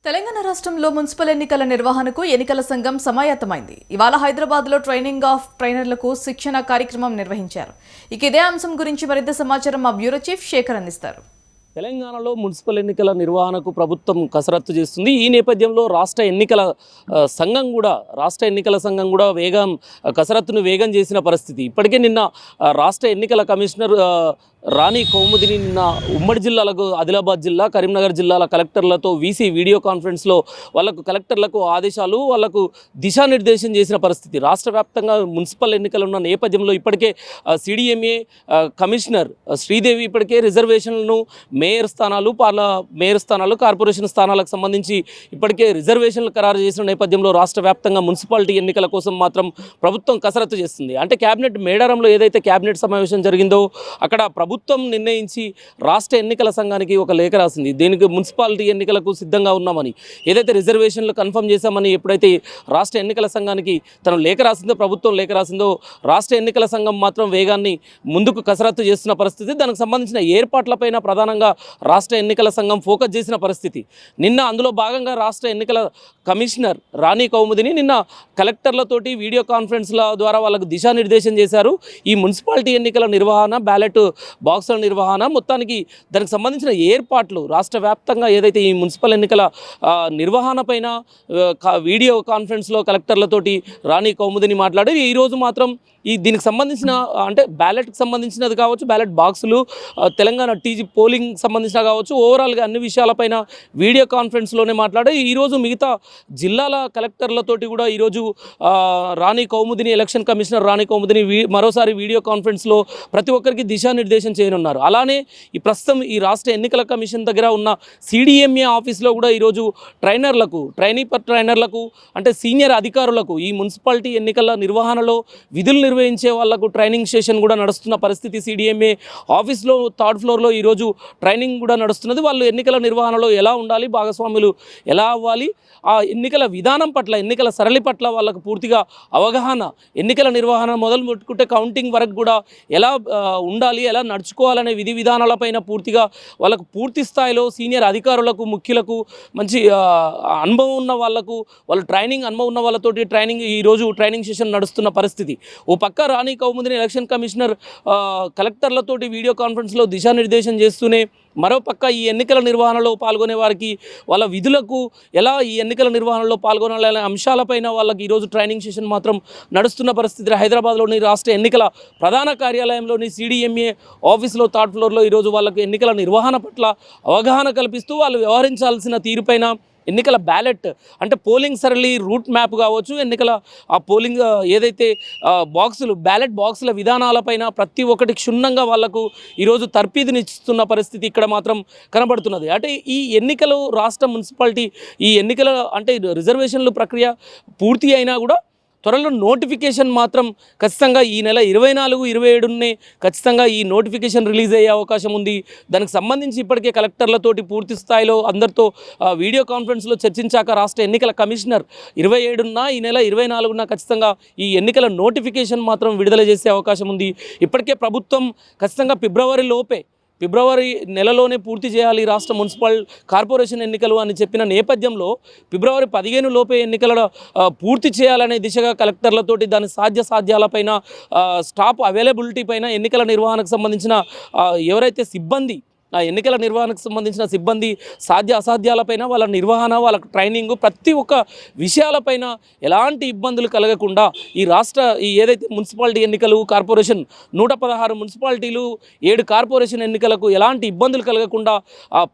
తెలంగాణ రాష్ట్రంలో మున్సిపల్ ఎన్నికల నిర్వహణకు ఎన్నికల సంఘం సమాయత్తమైంది. ఇవాళ హైదరాబాద్లో ట్రైనింగ్ ఆఫ్ ట్రైనర్లకు శిక్షణ కార్యక్రమం నిర్వహించారు. ఇక ఇదే అంశం గురించి మరింత సమాచారం మా బ్యూరో చీఫ్ శేఖర్ అందిస్తారు. తెలంగాణలో మున్సిపల్ ఎన్నికల నిర్వహణకు ప్రభుత్వం కసరత్తు చేస్తుంది. ఈ నేపథ్యంలో రాష్ట్ర ఎన్నికల సంఘం కూడా కసరత్తును వేగం చేసిన పరిస్థితి. ఇప్పటికే నిన్న రాష్ట్ర ఎన్నికల కమిషనర్ రాణి కౌముదిని నిన్న ఉమ్మడి జిల్లాలకు ఆదిలాబాద్ జిల్లా, కరీంనగర్ జిల్లాల కలెక్టర్లతో వీసీ వీడియో కాన్ఫరెన్స్లో కలెక్టర్లకు ఆదేశాలు, దిశానిర్దేశం చేసిన పరిస్థితి. రాష్ట్ర వ్యాప్తంగా మున్సిపల్ ఎన్నికలు ఉన్న నేపథ్యంలో ఇప్పటికే సిడిఎంఏ కమిషనర్ శ్రీదేవి ఇప్పటికే రిజర్వేషన్లను మేయర్ స్థానాలు, కార్పొరేషన్ స్థానాలకు సంబంధించి ఇప్పటికే రిజర్వేషన్లు ఖరారు చేసిన నేపథ్యంలో రాష్ట్ర వ్యాప్తంగా మున్సిపాలిటీ ఎన్నికల కోసం మాత్రం ప్రభుత్వం కసరత్తు చేస్తుంది. అంటే క్యాబినెట్ మేడారంలో ఏదైతే క్యాబినెట్ సమావేశం జరిగిందో అక్కడ ప్రభుత్వం నిర్ణయించి రాష్ట్ర ఎన్నికల సంఘానికి ఒక లేఖ రాసింది. దీనికి మున్సిపాలిటీ ఎన్నికలకు సిద్ధంగా ఉన్నామని, ఏదైతే రిజర్వేషన్లు కన్ఫర్మ్ చేశామని ఎప్పుడైతే రాష్ట్ర ఎన్నికల సంఘానికి తను ప్రభుత్వం లేఖ రాసిందో రాష్ట్ర ఎన్నికల సంఘం మాత్రం వేగాన్ని ముందుకు కసరత్తు చేస్తున్న పరిస్థితి. దానికి సంబంధించిన ఏర్పాట్లపైన ప్రధానంగా రాష్ట్ర ఎన్నికల సంఘం ఫోకస్ చేసిన పరిస్థితి. నిన్న అందులో భాగంగా రాష్ట్ర ఎన్నికల కమిషనర్ రాణి కౌముదిని నిన్న కలెక్టర్లతోటి వీడియో కాన్ఫరెన్స్ల ద్వారా వాళ్ళకు దిశానిర్దేశం చేశారు. ఈ మున్సిపాలిటీ ఎన్నికల నిర్వహణ, బ్యాలెట్ బాక్సుల నిర్వహణ, మొత్తానికి దానికి సంబంధించిన ఏర్పాట్లు రాష్ట్ర వ్యాప్తంగా ఏదైతే ఈ మున్సిపల్ ఎన్నికల నిర్వహణ పైన వీడియో కాన్ఫరెన్స్లో కలెక్టర్లతోటి రాణి కౌముదిని మాట్లాడి ఈరోజు మాత్రం దీనికి సంబంధించిన అంటే బ్యాలెట్కి సంబంధించినది కావచ్చు, బ్యాలెట్ బాక్సులు, తెలంగాణ టీజీ పోలింగ్ సంబంధించిన కావచ్చు, ఓవరాల్గా అన్ని విషయాలపైన వీడియో కాన్ఫరెన్స్లోనే మాట్లాడి ఈరోజు మిగతా జిల్లాల కలెక్టర్లతోటి కూడా ఈరోజు రాణి కౌముదిని, ఎలక్షన్ కమిషనర్ రాణి కౌముదిని మరోసారి వీడియో కాన్ఫరెన్స్లో ప్రతి ఒక్కరికి దిశానిర్దేశం చేయనున్నారు. అలానే ప్రస్తుతం ఈ రాష్ట్ర ఎన్నికల కమిషన్ దగ్గర ఉన్న సిడిఎంఏ ఆఫీస్లో కూడా ఈరోజు ట్రైనర్లకు అంటే సీనియర్ అధికారులకు ఈ మున్సిపాలిటీ ఎన్నికల నిర్వహణలో విధులు నిర్వహించే వాళ్లకు ట్రైనింగ్ సెషన్ కూడా నడుస్తున్న పరిస్థితి. సిడిఎంఏ ఆఫీస్లో థర్డ్ ఫ్లోర్లో ఈరోజు ట్రైనింగ్ కూడా నడుస్తున్నది. వాళ్ళు ఎన్నికల నిర్వహణలో ఎలా ఉండాలి, భాగస్వాములు ఎలా అవ్వాలి, ఆ ఎన్నికల విధానం పట్ల, ఎన్నికల సరళి పట్ల వాళ్ళకు పూర్తిగా అవగాహన, ఎన్నికల నిర్వహణ మొదలు పెట్టుకుంటే కౌంటింగ్ వరకు కూడా ఎలా ఉండాలి, ఎలా నడుచుకోవాలనే విధి విధానాలపైన పూర్తిగా వాళ్ళకు పూర్తి స్థాయిలో సీనియర్ అధికారులకు, ముఖ్యులకు, మంచి అనుభవం ఉన్న వాళ్ళకు, అనుభవం ఉన్న వాళ్ళతోటి ఈరోజు ట్రైనింగ్ సెషన్ నడుస్తున్న పరిస్థితి. ఓ పక్క రాణి కౌముదిని ఎలక్షన్ కమిషనర్ కలెక్టర్లతోటి వీడియో కాన్ఫరెన్స్లో దిశానిర్దేశం చేస్తూనే మరోపక్క ఈ ఎన్నికల నిర్వహణలో పాల్గొనే వారికి వాళ్ళ విధులకు ఎలా ఈ ఎన్నికల నిర్వహణలో పాల్గొనాలనే అంశాలపైన వాళ్ళకి ఈరోజు ట్రైనింగ్ సెషన్ మాత్రం నడుస్తున్న పరిస్థితి. హైదరాబాద్లోని రాష్ట్ర ఎన్నికల ప్రధాన కార్యాలయంలోని సిడిఎంఏ ఆఫీస్లో థర్డ్ ఫ్లోర్లో ఈరోజు వాళ్ళకి ఎన్నికల నిర్వహణ పట్ల అవగాహన కల్పిస్తూ వాళ్ళు వ్యవహరించాల్సిన తీరుపైన ఎన్నికల బ్యాలెట్ అంటే పోలింగ్ సరళి రూట్ మ్యాప్ కావచ్చు, ఎన్నికల ఆ పోలింగ్ ఏదైతే బ్యాలెట్ బాక్సుల విధానాలపైన ప్రతి ఒక్కటి క్షుణ్ణంగా వాళ్లకు ఈరోజు తర్పీదునిస్తున్న పరిస్థితి ఇక్కడ మాత్రం కనబడుతున్నది. అంటే ఈ ఎన్నికలు రాష్ట్ర మున్సిపాలిటీ ఈ ఎన్నికల అంటే రిజర్వేషన్లు ప్రక్రియ పూర్తి అయినా కూడా త్వరలో నోటిఫికేషన్ మాత్రం ఖచ్చితంగా ఈ నెల 24, 27నే ఖచ్చితంగా ఈ నోటిఫికేషన్ రిలీజ్ అయ్యే అవకాశం ఉంది. దానికి సంబంధించి ఇప్పటికే కలెక్టర్లతోటి పూర్తి స్థాయిలో అందరితో వీడియో కాన్ఫరెన్స్లో చర్చించాక రాష్ట్ర ఎన్నికల కమిషనర్ 27న ఈ నెల 24న ఖచ్చితంగా ఈ ఎన్నికల నోటిఫికేషన్ మాత్రం విడుదల చేసే అవకాశం ఉంది. ఇప్పటికే ప్రభుత్వం ఖచ్చితంగా ఫిబ్రవరి నెలలోనే పూర్తి చేయాలి రాష్ట్ర మున్సిపల్ కార్పొరేషన్ ఎన్నికలు అని చెప్పిన నేపథ్యంలో ఫిబ్రవరి 15 లోపే ఎన్నికల పూర్తి చేయాలనే దిశగా కలెక్టర్లతోటి దాని సాధ్యాలపైన, స్టాఫ్ అవైలబిలిటీ పైన, ఎన్నికల నిర్వహణకు సంబంధించిన ఎవరైతే సిబ్బంది ఎన్నికల నిర్వహణకు సంబంధించిన సిబ్బంది అసాధ్యాలపైన, వాళ్ళ నిర్వహణ, వాళ్ళ ట్రైనింగ్, ప్రతి ఒక్క విషయాలపైన ఎలాంటి ఇబ్బందులు కలగకుండా ఈ ఏదైతే మున్సిపాలిటీ ఎన్నికలు, కార్పొరేషన్ 116 మున్సిపాలిటీలు, 7 కార్పొరేషన్ ఎన్నికలకు ఎలాంటి ఇబ్బందులు కలగకుండా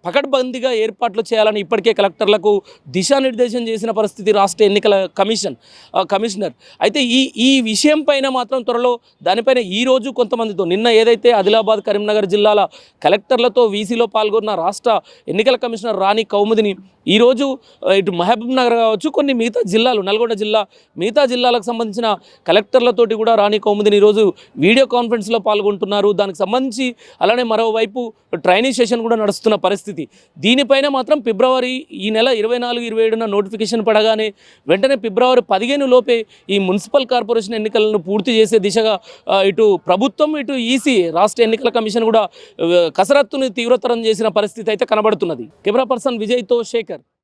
పకడ్బందీగా ఏర్పాట్లు చేయాలని ఇప్పటికే కలెక్టర్లకు దిశానిర్దేశం చేసిన పరిస్థితి రాష్ట్ర ఎన్నికల కమిషనర్. అయితే ఈ విషయం పైన మాత్రం త్వరలో దానిపైన ఈరోజు కొంతమందితో నిన్న ఏదైతే ఆదిలాబాద్, కరీంనగర్ జిల్లాల కలెక్టర్లతో వీసీలో పాల్గొన్న రాష్ట్ర ఎన్నికల కమిషనర్ రాణి కౌముదిని ఈరోజు ఇటు మహబూబ్ నగర్ కావచ్చు, కొన్ని మిగతా జిల్లాలు, నల్గొండ జిల్లా, మిగతా జిల్లాలకు సంబంధించిన కలెక్టర్లతోటి కూడా రాణి కౌముదిని ఈరోజు వీడియో కాన్ఫరెన్స్లో పాల్గొంటున్నారు. దానికి సంబంధించి అలానే మరోవైపు ట్రైనింగ్ సెషన్ కూడా నడుస్తున్న పరిస్థితి. దీనిపైన మాత్రం ఈ నెల 24, 27న నోటిఫికేషన్ పడగానే వెంటనే ఫిబ్రవరి 15 లోపే ఈ మున్సిపల్ కార్పొరేషన్ ఎన్నికలను పూర్తి చేసే దిశగా ఇటు ప్రభుత్వం, ఇటు ఈసీ రాష్ట్ర ఎన్నికల కమిషన్ కూడా కసరత్తుని తీవ్రతరం చేసిన పరిస్థితి అయితే కనబడుతున్నది. కెమెరా పర్సన్ విజయ్తో శేఖర్.